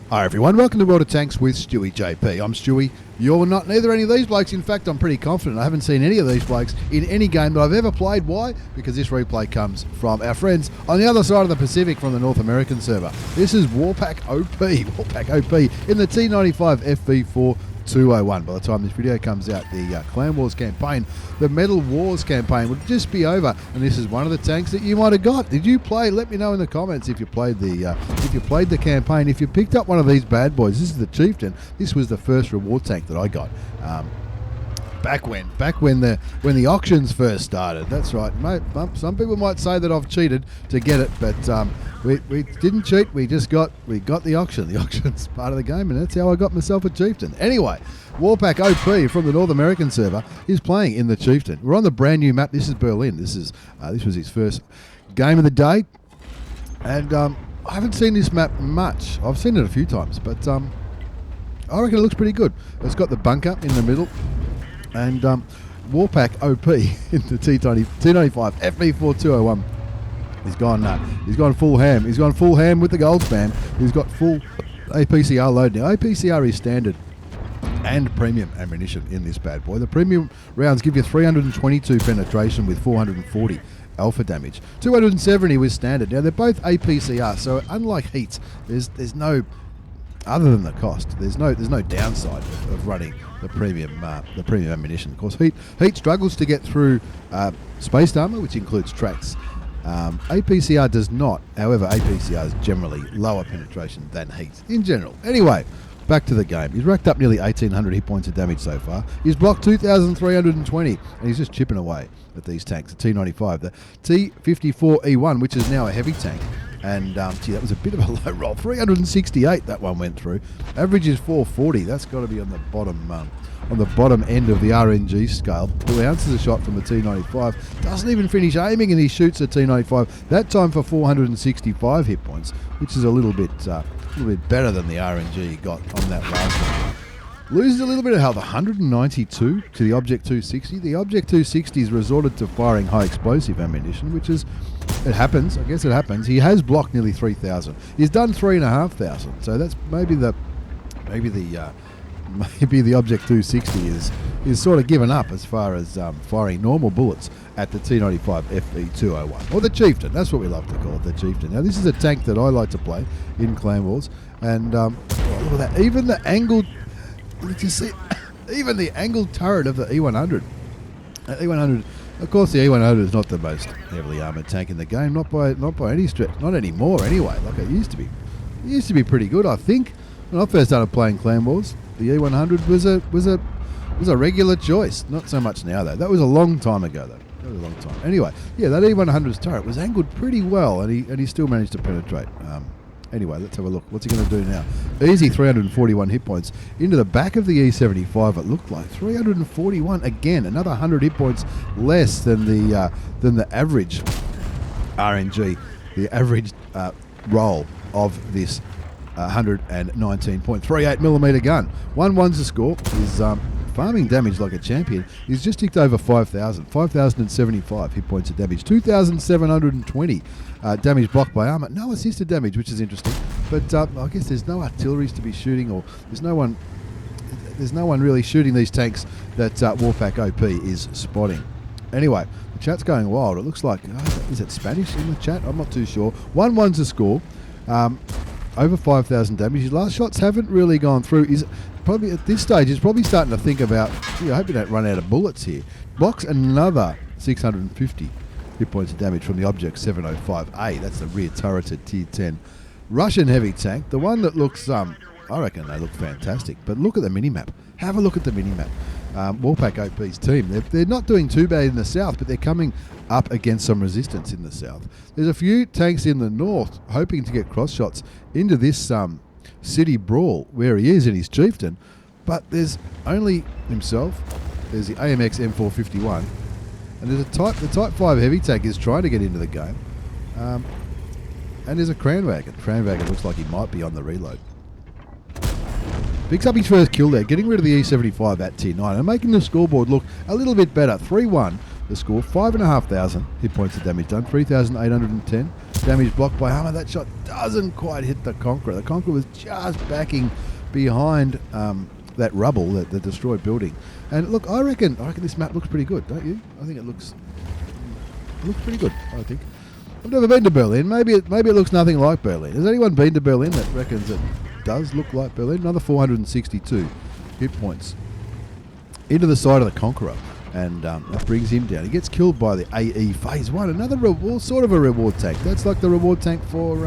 Hi everyone, welcome to World of Tanks with stewiejp. I'm Stewie. You're not neither any of these blokes. In fact, I'm pretty confident I haven't seen any of these blokes in any game that I've ever played. Why? Because this replay comes from our friends on the other side of the Pacific from the North American server. This is WaRPack OP in the T95 FV4201. By the time this video comes out, the Clan Wars campaign, the Metal Wars campaign would just be over, and this is one of the tanks that you might have got. Did you play? Let me know in the comments if you played the campaign. If you picked up one of these bad boys, this is the Chieftain. This was the first reward tank that I got. Back when the auctions first started. That's right, mate. Some people might say that I've cheated to get it, but we didn't cheat. We got the auction. The auction's part of the game, and that's how I got myself a Chieftain. Anyway, WaRPack OP from the North American server is playing in the Chieftain. We're on the brand new map. This is Berlin. This was his first game of the day, and I haven't seen this map much. I've seen it a few times, but I reckon it looks pretty good. It's got the bunker in the middle. And WaRPack OP in the T95 FV4201. He's gone full ham. He's gone full ham with the gold spam. He's got full APCR load now. APCR is standard and premium ammunition in this bad boy. The premium rounds give you 322 penetration with 440 alpha damage. 270 with standard. Now they're both APCR, so unlike heats, there's no, other than the cost, there's no downside of running the premium ammunition. Of course, heat struggles to get through spaced armor, which includes tracks. APCR does not. However, APCR is generally lower penetration than heat in general. Anyway, back to the game. He's racked up nearly 1,800 hit points of damage so far. He's blocked 2,320, and he's just chipping away at these tanks. The T95, the T94E1, which is now a heavy tank. And gee, that was a bit of a low roll. 368 that one went through. Average is 440. That's got to be on the bottom end of the RNG scale. Bounces a shot from the T95. Doesn't even finish aiming, and he shoots a T95. That time for 465 hit points, which is a little bit better than the RNG he got on that last one. Loses a little bit of health, 192 to the Object 260. The Object 260's resorted to firing high explosive ammunition, which is, it happens. I guess it happens. He has blocked nearly 3,000. He's done 3,500. So that's maybe the Object 260 is sort of given up as far as firing normal bullets at the T95 FV201 or the Chieftain. That's what we love to call it, the Chieftain. Now this is a tank that I like to play in Clan Wars, and look at that. Even the angled. Did you see? Even the angled turret of the E100. E100, of course, the E100 is not the most heavily armoured tank in the game, not by any stretch, not anymore anyway. Like it used to be. It used to be pretty good, I think. When I first started playing Clan Wars, the E100 was a regular choice. Not so much now though. That was a long time ago though. That was a long time. Anyway, yeah, that E100's turret was angled pretty well, and he still managed to penetrate. Anyway, let's have a look. What's he going to do now? Easy 341 hit points into the back of the E75. It looked like 341 again. Another 100 hit points less than the average RNG, the average roll of this 119.38 millimeter gun. 1-1's the score. Is farming damage like a champion. He's just ticked over 5,075 hit points of damage. 2,720 damage blocked by armor. No assisted damage, which is interesting. But I guess there's no artilleries to be shooting, or there's no one really shooting these tanks that WaRPack OP is spotting. Anyway, the chat's going wild. It looks like, is it Spanish in the chat? I'm not too sure. 1-1's the score. Over 5,000 damage. His last shots haven't really gone through. Probably at this stage, he's probably starting to think about, gee, I hope you don't run out of bullets here. Blocks another 650 hit points of damage from the Object 705A. That's the rear turreted Tier 10 Russian heavy tank. The one that looks, I reckon they look fantastic. But look at the minimap. Have a look at the minimap. WaRPack OP's team, they're not doing too bad in the south, but they're coming up against some resistance in the south. There's a few tanks in the north hoping to get cross shots into this city brawl where he is in his Chieftain, but there's only himself. There's the AMX M451, and there's the Type 5 heavy tank is trying to get into the game, and there's a Kranwagen. Kranwagen looks like he might be on the reload. Picks up his first kill there, getting rid of the E75 at Tier 9 and making the scoreboard look a little bit better. 3-1 the score, 5,500 hit points of damage done, 3,810 damage blocked by armor. That shot doesn't quite hit the Conqueror. The Conqueror was just backing behind that rubble, the destroyed building. And look, I reckon this map looks pretty good, don't you? I think it looks pretty good, I think. I've never been to Berlin. Maybe it looks nothing like Berlin. Has anyone been to Berlin that reckons it does look like Berlin? Another 462 hit points into the side of the Conqueror. And that brings him down. He gets killed by the AE Phase 1. Another reward, sort of a reward tank. That's like the reward tank for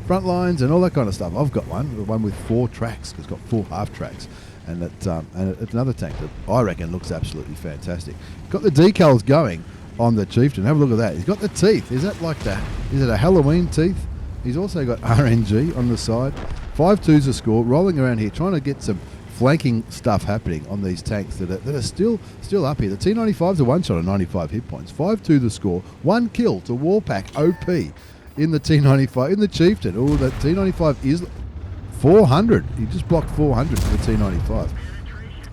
front lines and all that kind of stuff. I've got one, the one with 4 tracks. It's got 4 half tracks. And it's another tank that I reckon looks absolutely fantastic. Got the decals going on the Chieftain. Have a look at that. He's got the teeth. Is that like that? Is it a Halloween teeth? He's also got RNG on the side. 5-2's a score. Rolling around here, trying to get some flanking stuff happening on these tanks that are still up here. The T95's a one shot of 95 hit points. 5-2 the score. 1 kill to WaRPack OP in the T95 in the Chieftain. Oh, the T95 is 400. He just blocked 400 for the T95.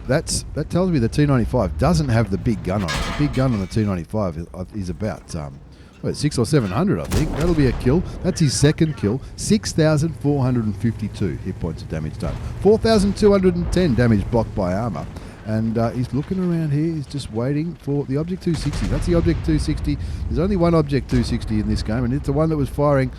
That tells me the T95 doesn't have the big gun on it. The big gun on the T95 is about 600 or 700, I think. That'll be a kill. That's his second kill. 6,452 hit points of damage done. 4,210 damage blocked by armor. And he's looking around here. He's just waiting for the Object 260. That's the Object 260. There's only one Object 260 in this game, and it's the one that was firing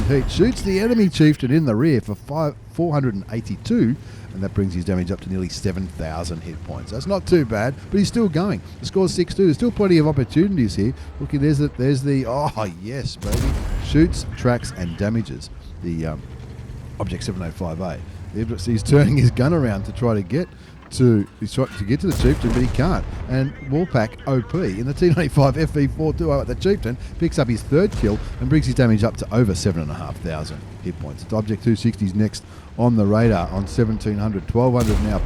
heat. Shoots the enemy Chieftain in the rear for 482. And that brings his damage up to nearly 7,000 hit points. That's not too bad, but he's still going. The score's 6-2. There's still plenty of opportunities here. Look, there's the oh yes, baby. Shoots, tracks, and damages the Object 705A. He's turning his gun around to try to get to the Chieftain, but he can't. And WaRPack OP in the T95 FV4201, the Chieftain picks up his third kill and brings his damage up to over 7,500 hit points. It's Object 260's next on the radar on 1,700, 1,200 now.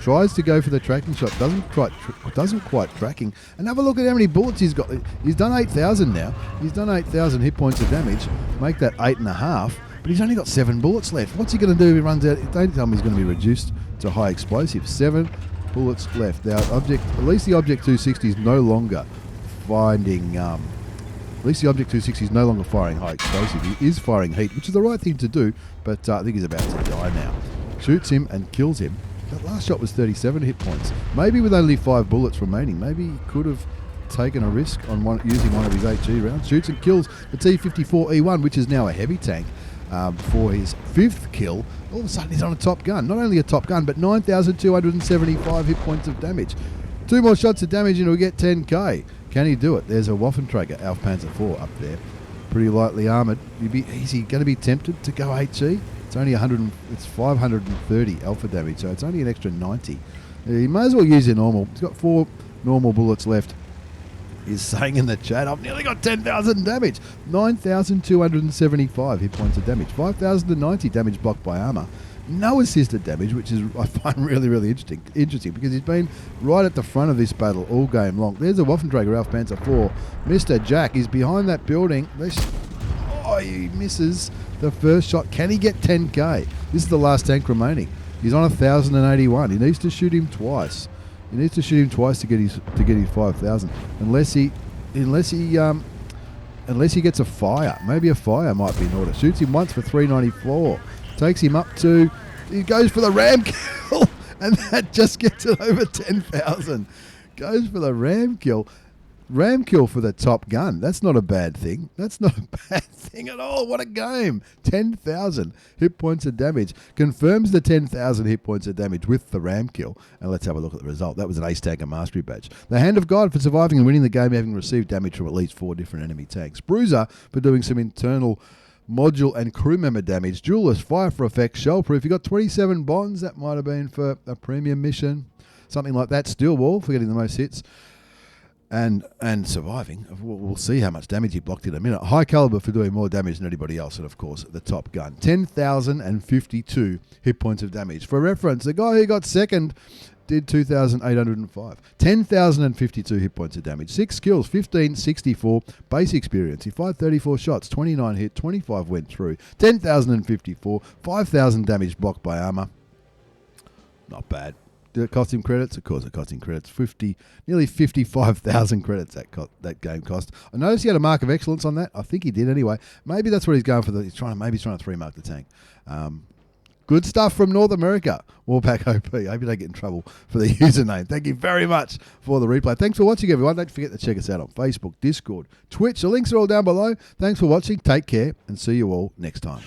Tries to go for the tracking shot, doesn't quite tracking. And have a look at how many bullets he's got. He's done 8,000 now. He's done 8,000 hit points of damage. Make that 8.5. But he's only got 7 bullets left. What's he going to do if he runs out? Don't tell me he's going to be reduced to high explosive. 7 bullets left. Now, at least the Object 260 is no longer finding. At least the Object 260 is no longer firing high explosive. He is firing heat, which is the right thing to do. But I think he's about to die now. Shoots him and kills him. That last shot was 37 hit points. Maybe with only 5 bullets remaining, maybe he could have taken a risk on using one of his HE rounds. Shoots and kills the T94E1, which is now a heavy tank. For his 5th kill, all of a sudden he's on a top gun. Not only a top gun, but 9,275 hit points of damage. 2 more shots of damage and he'll get 10k. Can he do it? There's a Waffenträger Panzer IV up there, pretty lightly armoured. Is he going to be tempted to go HE? It's only 530 alpha damage, so it's only an extra 90. He may as well use your normal. He's got 4 normal bullets left. Is saying in the chat, I've nearly got 10,000 damage. 9,275 hit points of damage. 5,090 damage blocked by armor. No assisted damage, which is I find really, really interesting because he's been right at the front of this battle all game long. There's a Waffenträger Panzer IV. Mr. Jack is behind that building. He misses the first shot. Can he get 10k? This is the last tank remaining. He's on 1,081. He needs to shoot him twice. He needs to shoot him twice to get his 5,000. Unless he gets a fire. Maybe a fire might be in order. Shoots him once for 394. Takes him up to. He goes for the ram kill, and that just gets it over 10,000. Goes for the ram kill. Ram kill for the top gun. That's not a bad thing. That's not a bad thing at all. What a game. 10,000 hit points of damage. Confirms the 10,000 hit points of damage with the ram kill. And let's have a look at the result. That was an ace tanker mastery badge. The Hand of God for surviving and winning the game, having received damage from at least 4 different enemy tanks. Bruiser for doing some internal module and crew member damage. Duelist, fire for effect, shell proof. You got 27 bonds. That might have been for a premium mission. Something like that. Steel wall for getting the most hits. And surviving. We'll see how much damage he blocked in a minute. High caliber for doing more damage than anybody else. And of course, the top gun. 10,052 hit points of damage. For reference, the guy who got second did 2,805. 10,052 hit points of damage. 6 kills, 1,564 base experience. He fired 34 shots, 29 hit, 25 went through. 10,054, 5,000 damage blocked by armor. Not bad. Did it cost him credits? Of course it cost him credits. Nearly 55,000 credits that game cost. I noticed he had a mark of excellence on that. I think he did anyway. Maybe that's what he's going for. Maybe he's trying to 3-mark the tank. Good stuff from North America. WaRPack OP. I hope you don't get in trouble for the username. Thank you very much for the replay. Thanks for watching, everyone. Don't forget to check us out on Facebook, Discord, Twitch. The links are all down below. Thanks for watching. Take care and see you all next time.